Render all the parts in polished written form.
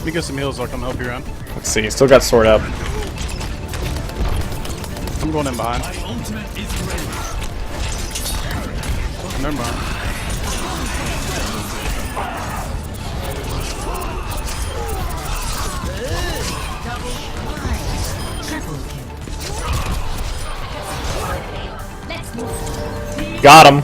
me get some heals, I'll come help you around. Let's see, still got sword up. I'm going in behind. Never mind. Got him.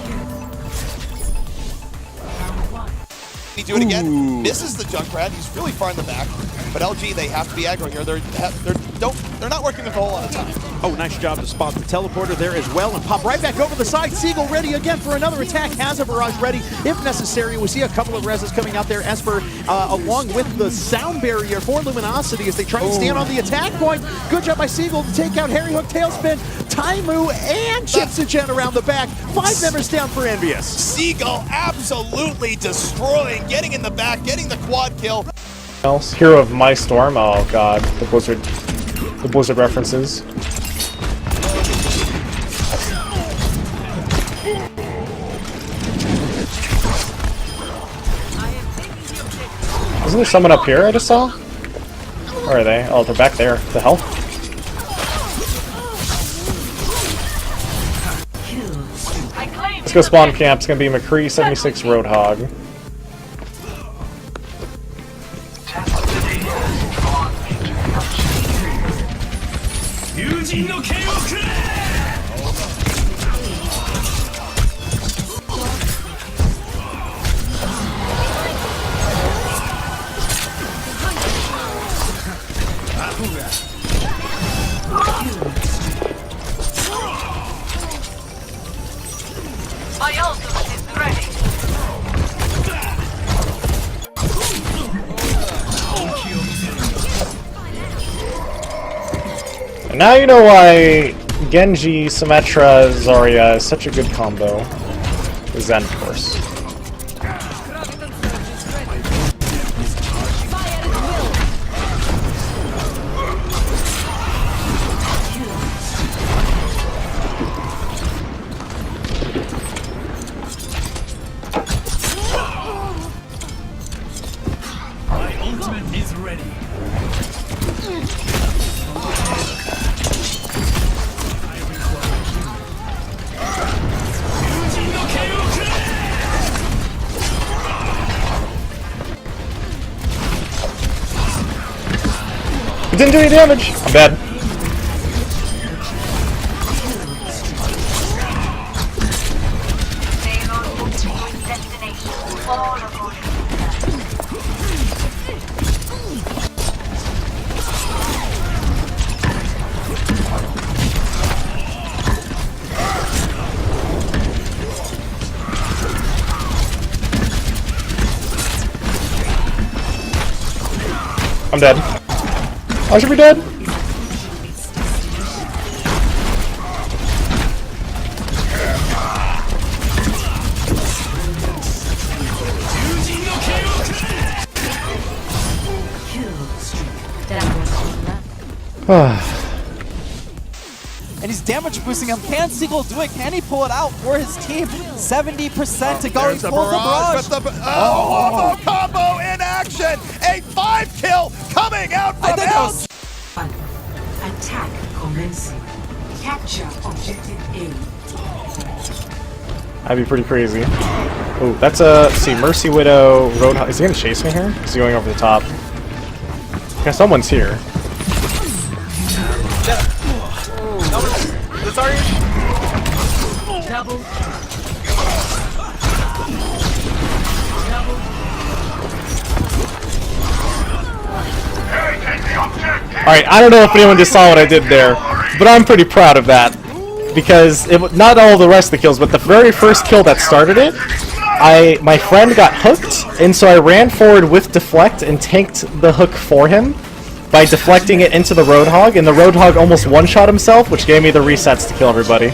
He do it again. Misses the Junkrat. He's really far in the back. But LG, they have to be aggro here. They're not working with a whole lot of time. Oh, nice job to spot the teleporter there as well and pop right back over the side. Seagull ready again for another attack. Has a barrage ready if necessary. We see a couple of reses coming out there. Esper along with the sound barrier for Luminosity as they try and stand on the attack point. Good job by Seagull to take out Harry Hook, Tailspin, Taimu, and Chipsogen around the back. 5 members down for Envious. Seagull absolutely destroying, getting in the back, getting the quad kill. Else? Hero of My Storm. Oh god, the Blizzard references. Isn't there someone up here I just saw? Where are they? Oh, they're back there. The hell? Let's go spawn camp. It's gonna be McCree 76 Roadhog. My ultimate is ready. And now you know why Genji, Symmetra, Zarya is such a good combo. Zen, of course. My ultimate is ready. It didn't do any damage! I'm dead. I'm dead. I should be dead. And he's damage boosting him. Can Seagull do it? Can he pull it out for his team? 70% to go. He pulls the barrage. Oh, combo in action! A 5-kill coming out from LG! Attack commencing. Capture objective A. That'd be pretty crazy. Oh, that's a, let's see, Mercy Widow, Roadhog. Is he gonna chase me here? Is he going over the top? Yeah, someone's here. Double. Alright, I don't know if anyone just saw what I did there, but I'm pretty proud of that. Because, not all the rest of the kills, but the very first kill that started it, my friend got hooked, and so I ran forward with Deflect and tanked the hook for him by deflecting it into the Roadhog, and the Roadhog almost one-shot himself, which gave me the resets to kill everybody.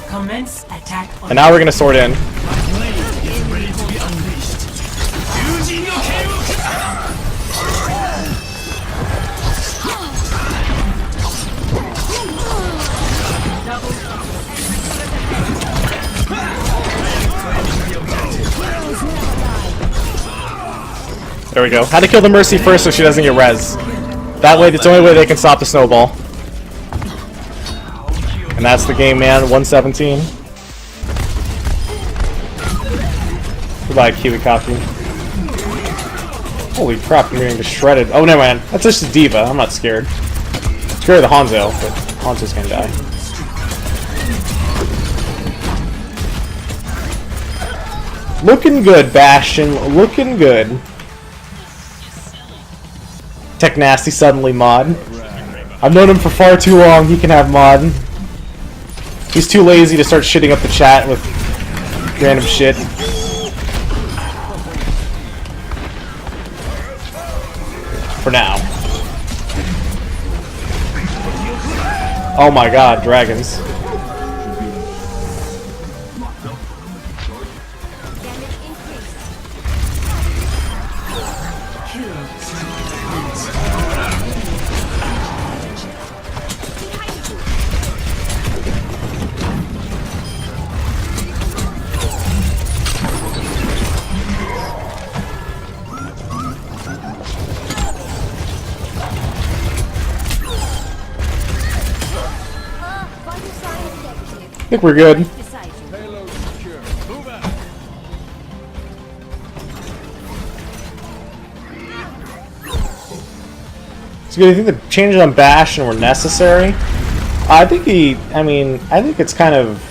Commence attack. And now we're gonna sword in. There we go. Had to kill the Mercy first so she doesn't get res. That way, it's the only way they can stop the snowball. And that's the game, man. 117. Goodbye, Kiwi Coffee. Holy crap, I'm getting just shredded. Oh, never mind. That's just a diva. I'm not scared. I'm scared of the Hanzo, but Hanzo's gonna die. Looking good, Bastion. Looking good. Tech Nasty suddenly mod. I've known him for far too long. He can have mod. He's too lazy to start shitting up the chat with random shit. For now. Oh my god, dragons. I think we're good. It's good. I think the changes on Bastion were necessary. I think I think it's kind of,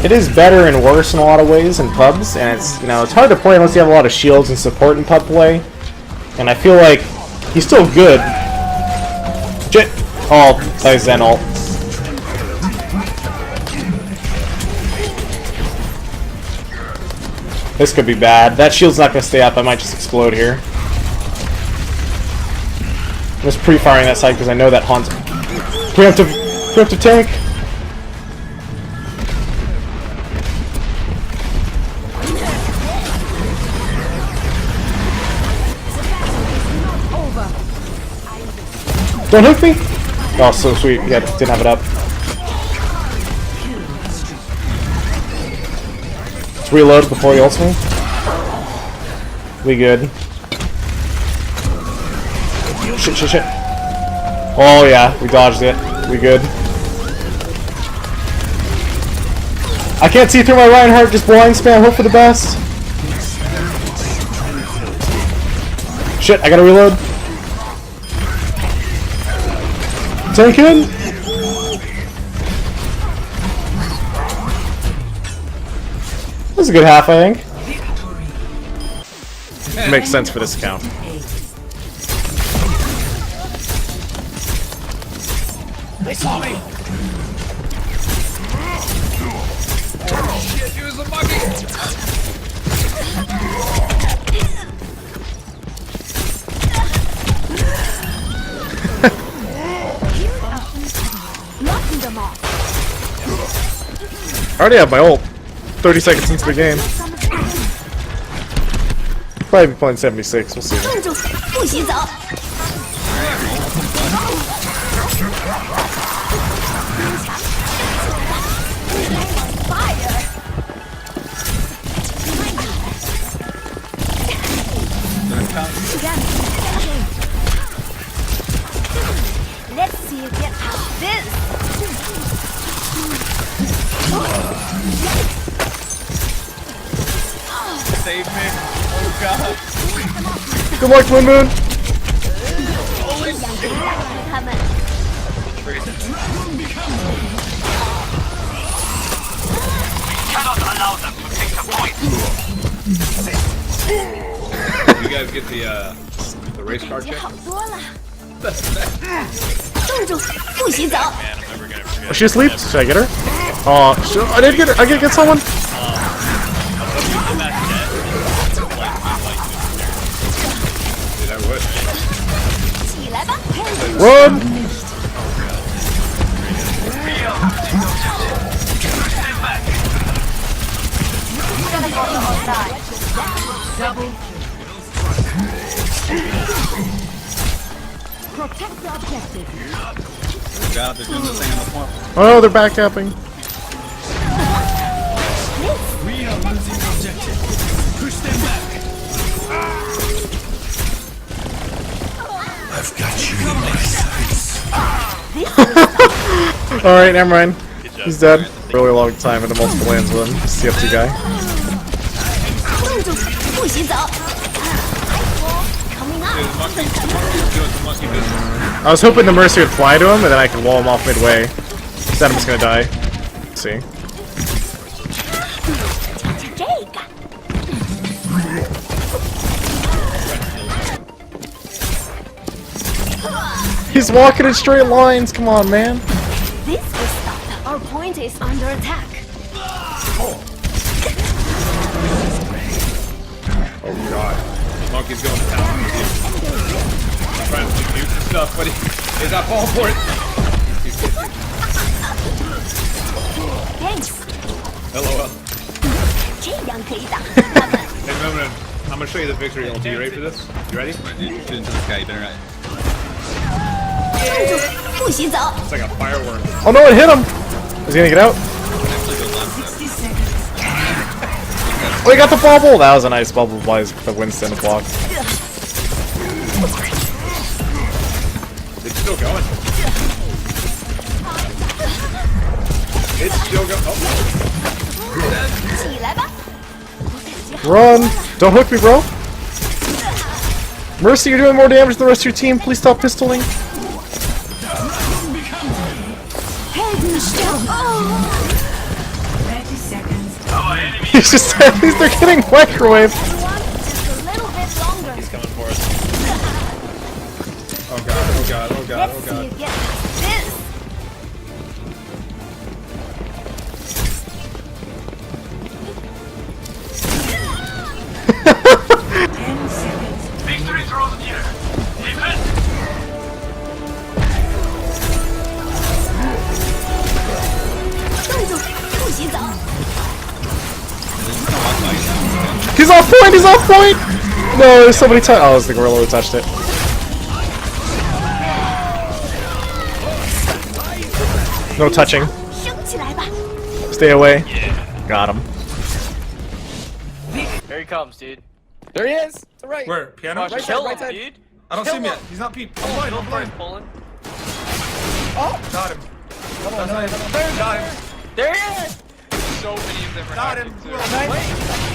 it is better and worse in a lot of ways in pubs, and it's, it's hard to play unless you have a lot of shields and support in pub play. And I feel like he's still good. Shit! Oh, that was Zen ult. This could be bad. That shield's not going to stay up. I might just explode here. I'm just pre-firing that side because I know that Han's preemptive tank. Don't hook me! Oh, so sweet. Yeah, didn't have it up. Let's reload before he ults me. We good. Shit, shit, shit. Oh yeah, we dodged it. We good. I can't see through my Reinhardt, just blind spam, hope for the best. Shit, I gotta reload. Tank in! That was a good half, I think. Makes sense for this account. They saw me! Oh shit, he was a monkey! I already have my ult. 30 seconds into the game. Probably be playing 76, we'll see. Let's see you get past this. Save me. Oh god. Good luck, Twin Moon! Holy shit. Cannot allow them to take the point. You guys get the race car check? Oh, she asleep? Should I get her? Oh, I did get her. I gotta get someone. Dude, I would. Run! Protect the objective. God, they're doing this thing on the point. Oh, they're back capping. We are losing the objective. Push them back. Alright, never mind. He's dead. Really long time into multiple lands with him. CFT guy. I was hoping the Mercy would fly to him and then I could wall him off midway. Instead I'm just gonna die. Let's see. He's walking in straight lines, come on, man. This will stop. Our point is under attack. Oh god. Monkey's going to town. He's trying to do some stuff, but he's not falling for it. Thanks. LOL. 这样可以打。 Hey, I'm gonna show you the victory ulti. You ready for this? You ready? Shoot into the sky, you better It's like a firework. Oh no, it hit him! Is he gonna get out? Oh, he got the bubble! That was a nice bubble by the Winston block. It's still going. It's still going. Oh. Run! Don't hook me, bro! Mercy, you're doing more damage than the rest of your team. Please stop pistoling. 30 seconds. He's just they're getting microwaved. He's coming for us. Oh god, oh god, oh god, oh god. Victory throws near. Defense. He's off point! He's off point! No, there's somebody touched. Oh, it was the gorilla who touched it. No touching. Stay away. Got him. Here he comes, dude. There he is. To the right. Where? Piano? Right Kill side, him, right side. dude. I don't see him yet. He's not peeped. I'm blind. I'm blind. Oh. Got him. Got him. There he is. So many of them are Got him. hacking, too.